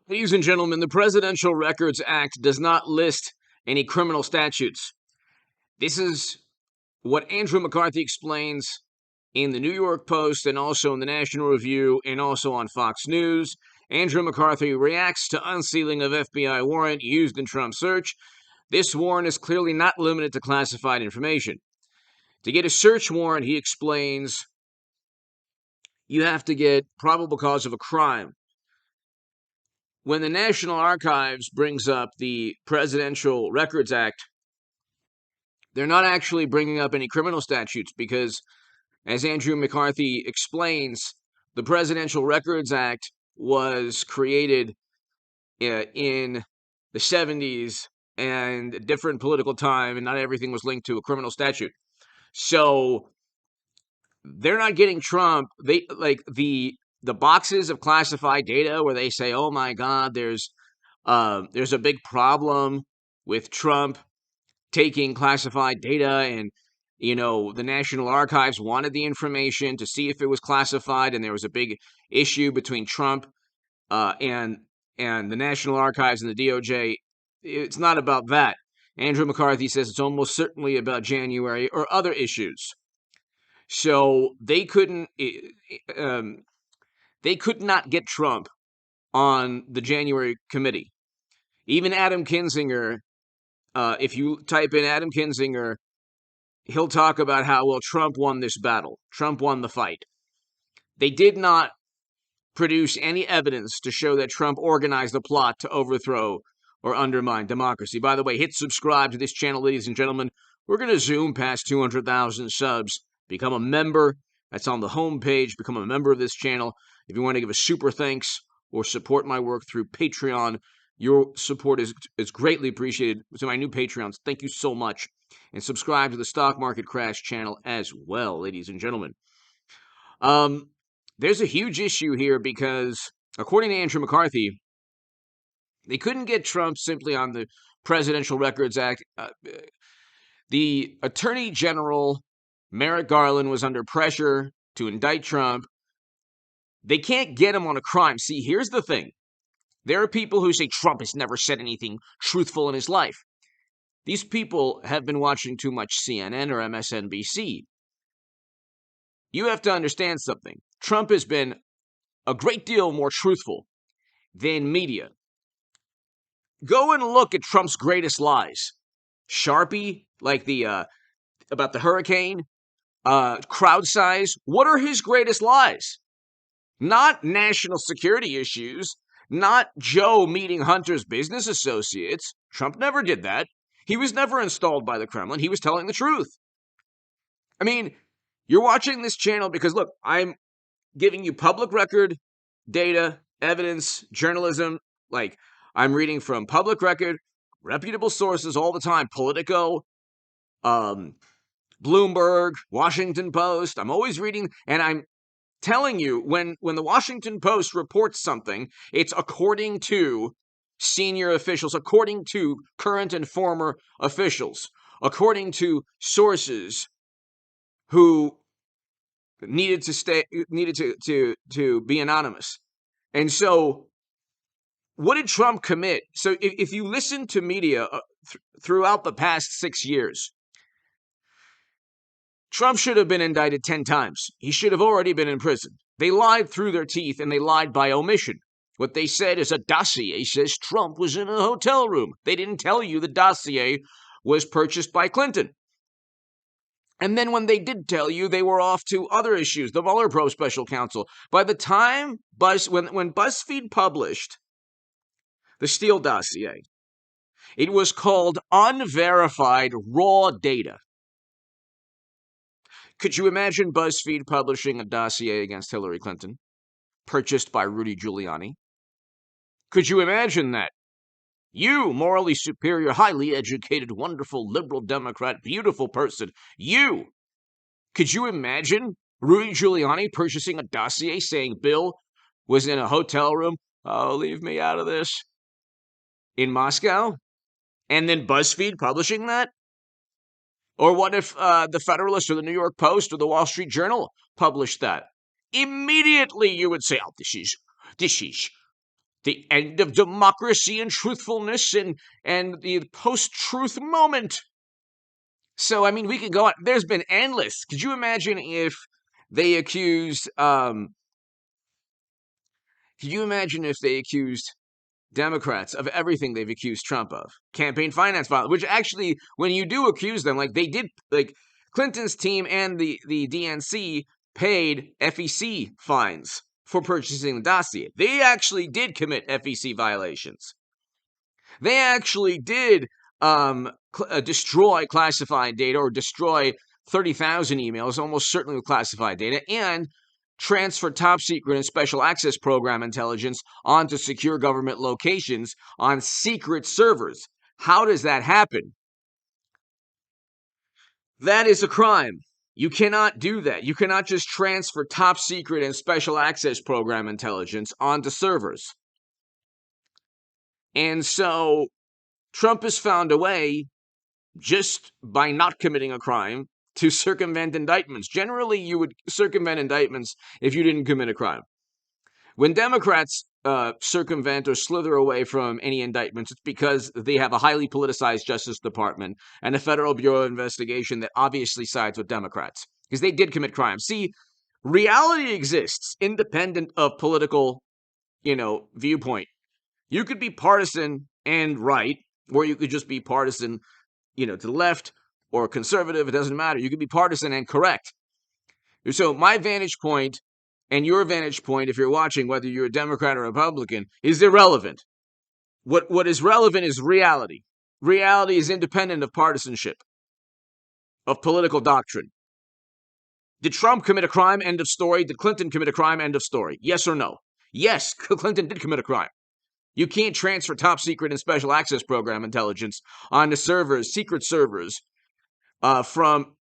Ladies and gentlemen, the Presidential Records Act does not list any criminal statutes. This is what Andrew McCarthy explains in the New York Post and also in the National Review and also on Fox News. Andrew McCarthy reacts to unsealing of FBI warrant used in Trump's search. This warrant is clearly not limited to classified information. To get a search warrant, he explains, you have to get probable cause of a crime. When the National Archives brings up the Presidential Records Act, they're not actually bringing up any criminal statutes because, as Andrew McCarthy explains, the Presidential Records Act was created in the 70s and a different political time, and not everything was linked to a criminal statute. So they're not getting Trump. They like the boxes of classified data where they say, "Oh my God, there's a big problem with Trump taking classified data," and the National Archives wanted the information to see if it was classified, and there was a big issue between Trump and the National Archives and the DOJ. It's not about that. Andrew McCarthy says it's almost certainly about January or other issues. So they couldn't. They could not get Trump on the January committee. Even Adam Kinzinger, if you type in Adam Kinzinger, he'll talk about how, well, Trump won this battle. Trump won the fight. They did not produce any evidence to show that Trump organized a plot to overthrow or undermine democracy. By the way, hit subscribe to this channel, ladies and gentlemen. We're going to zoom past 200,000 subs. Become a member. That's on the homepage. Become a member of this channel. If you want to give a super thanks or support my work through Patreon, your support is greatly appreciated. To my new Patreons, thank you so much. And subscribe to the Stock Market Crash channel as well, ladies and gentlemen. There's a huge issue here because, according to Andrew McCarthy, they couldn't get Trump simply on the Presidential Records Act. The Attorney General, Merrick Garland, was under pressure to indict Trump. They can't get him on a crime. See, here's the thing. There are people who say Trump has never said anything truthful in his life. These people have been watching too much CNN or MSNBC. You have to understand something. Trump has been a great deal more truthful than media. Go and look at Trump's greatest lies. Sharpie, like about the hurricane, crowd size. What are his greatest lies? Not national security issues, not Joe meeting Hunter's business associates. Trump never did that. He was never installed by the Kremlin. He was telling the truth. I mean, you're watching this channel because, look, I'm giving you public record data, evidence, journalism. Like, I'm reading from public record, reputable sources all the time. Politico, Bloomberg, Washington Post. I'm always reading, and I'm telling you, when the Washington Post reports something, it's according to senior officials, according to current and former officials, according to sources who needed to be anonymous. And so, what did Trump commit? So, if you listen to media throughout the past 6 years, Trump should have been indicted 10 times. He should have already been in prison. They lied through their teeth, and they lied by omission. What they said is a dossier says Trump was in a hotel room. They didn't tell you the dossier was purchased by Clinton. And then when they did tell you, they were off to other issues, the Mueller probe special counsel. By the time when BuzzFeed published the Steele dossier, it was called unverified raw data. Could you imagine BuzzFeed publishing a dossier against Hillary Clinton, purchased by Rudy Giuliani? Could you imagine that? You, morally superior, highly educated, wonderful, liberal Democrat, beautiful person, you! Could you imagine Rudy Giuliani purchasing a dossier saying Bill was in a hotel room? Oh, leave me out of this. In Moscow? And then BuzzFeed publishing that? Or what if the Federalist or the New York Post or the Wall Street Journal published that? Immediately you would say, oh, this is the end of democracy and truthfulness and the post-truth moment. So, I mean, we could go on. There's been endless. Could you imagine if they accused, Democrats of everything they've accused Trump of? Campaign finance violence, which actually, when you do accuse them, like they did, like Clinton's team and the DNC paid FEC fines for purchasing the dossier. They actually did commit FEC violations. They actually did destroy classified data, or destroy 30,000 emails, almost certainly with classified data, and transfer top secret and special access program intelligence onto secure government locations on secret servers. How does that happen? That is a crime. You cannot do that. You cannot just transfer top secret and special access program intelligence onto servers. And so Trump has found a way, just by not committing a crime, to circumvent indictments. Generally, you would circumvent indictments if you didn't commit a crime. When Democrats circumvent or slither away from any indictments, it's because they have a highly politicized Justice Department and a Federal Bureau of Investigation that obviously sides with Democrats, because they did commit crimes. See, reality exists independent of political, viewpoint. You could be partisan and right, or you could just be partisan, to the left or conservative. It doesn't matter. You could be partisan and correct. So my vantage point and your vantage point, if you're watching, whether you're a Democrat or Republican, is irrelevant. What is relevant is reality. Reality is independent of partisanship, of political doctrine. Did Trump commit a crime? End of story. Did Clinton commit a crime? End of story. Yes or no? Yes, Clinton did commit a crime. You can't transfer top secret and special access program intelligence onto servers, secret servers, from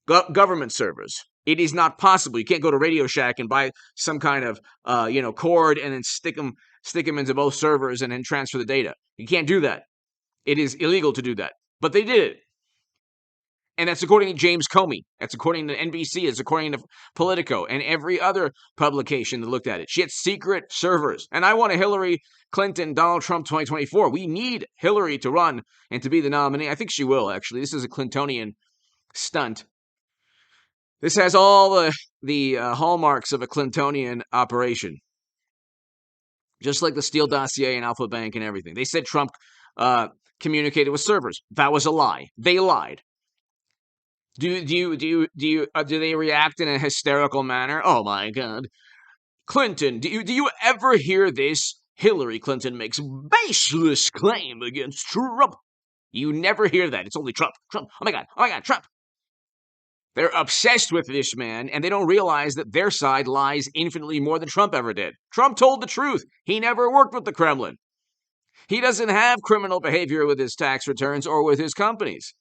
government servers. It is not possible. You can't go to Radio Shack and buy some kind of, cord and then stick them into both servers and then transfer the data. You can't do that. It is illegal to do that. But they did it. And that's according to James Comey. That's according to NBC. It's according to Politico and every other publication that looked at it. She had secret servers. And I want a Hillary Clinton, Donald Trump 2024. We need Hillary to run and to be the nominee. I think she will, actually. This is a Clintonian stunt. This has all the hallmarks of a Clintonian operation. Just like the Steele dossier and Alpha Bank and everything. They said Trump communicated with servers. That was a lie. They lied. Do they react in a hysterical manner? Oh my God. Clinton, do you ever hear this? Hillary Clinton makes baseless claim against Trump. You never hear that. It's only Trump. Trump. Oh my God, Trump. They're obsessed with this man, and they don't realize that their side lies infinitely more than Trump ever did. Trump told the truth. He never worked with the Kremlin. He doesn't have criminal behavior with his tax returns or with his companies.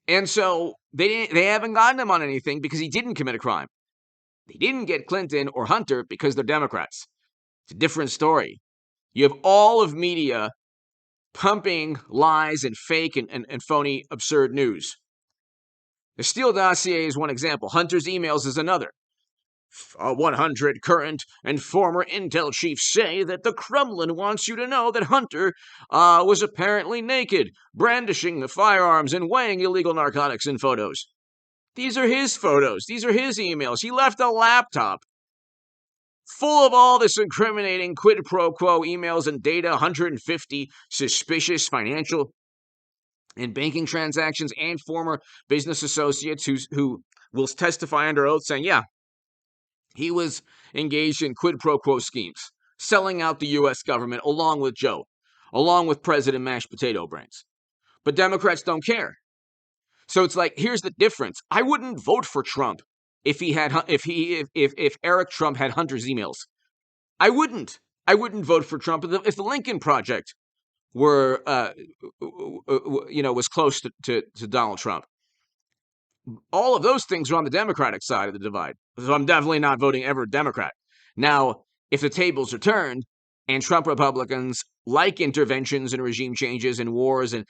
And so they haven't gotten him on anything because he didn't commit a crime. They didn't get Clinton or Hunter because they're Democrats. It's a different story. You have all of media pumping lies and fake and phony, absurd news. The Steele dossier is one example. Hunter's emails is another. 100 current and former intel chiefs say that the Kremlin wants you to know that Hunter was apparently naked, brandishing the firearms and weighing illegal narcotics in photos. These are his photos. These are his emails. He left a laptop full of all this incriminating quid pro quo emails and data, 150 suspicious financial and banking transactions, and former business associates who will testify under oath saying, yeah, he was engaged in quid pro quo schemes, selling out the U.S. government along with Joe, along with President Mashed Potato Brains. But Democrats don't care. So it's like, here's the difference. I wouldn't vote for Trump if Eric Trump had Hunter's emails. I wouldn't vote for Trump if the Lincoln Project was close to Donald Trump. All of those things are on the Democratic side of the divide. So I'm definitely not voting ever Democrat. Now, if the tables are turned and Trump Republicans like interventions and regime changes and wars and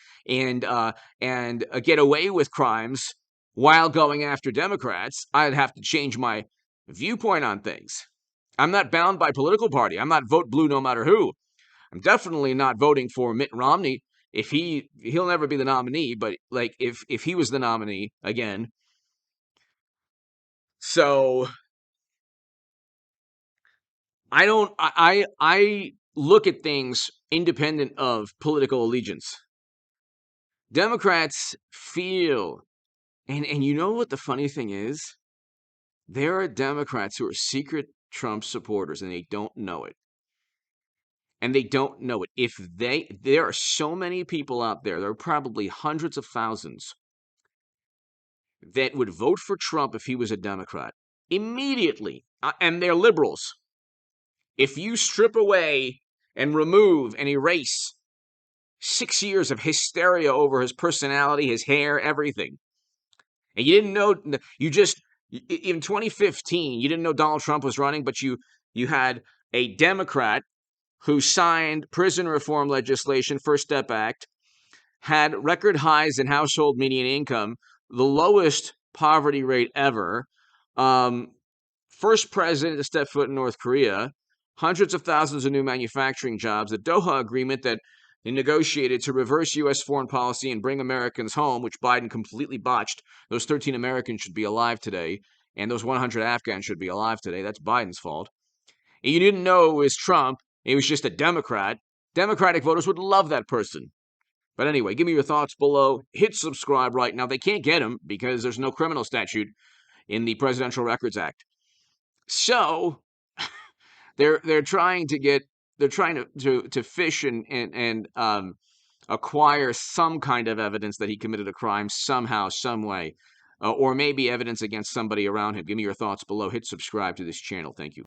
get away with crimes while going after Democrats, I'd have to change my viewpoint on things. I'm not bound by political party. I'm not vote blue no matter who. I'm definitely not voting for Mitt Romney. If he'll never be the nominee, but like if he was the nominee again. So I look at things independent of political allegiance. Democrats feel, and you know what the funny thing is? There are Democrats who are secret Trump supporters and they don't know it. And they don't know it. There are so many people out there, there are probably hundreds of thousands that would vote for Trump if he was a Democrat immediately. And they're liberals. If you strip away and remove and erase 6 years of hysteria over his personality, his hair, everything, and you didn't know, in 2015, you didn't know Donald Trump was running, but you had a Democrat who signed prison reform legislation, First Step Act, had record highs in household median income, the lowest poverty rate ever, first president to step foot in North Korea, hundreds of thousands of new manufacturing jobs, the Doha Agreement that they negotiated to reverse U.S. foreign policy and bring Americans home, which Biden completely botched. Those 13 Americans should be alive today, and those 100 Afghans should be alive today. That's Biden's fault. And you didn't know it was Trump. It was just a Democrat. Democratic voters would love that person. But anyway, give me your thoughts below. Hit subscribe right now. They can't get him because there's no criminal statute in the Presidential Records Act. So they're trying to fish and acquire some kind of evidence that he committed a crime somehow, some way, or maybe evidence against somebody around him. Give me your thoughts below. Hit subscribe to this channel. Thank you.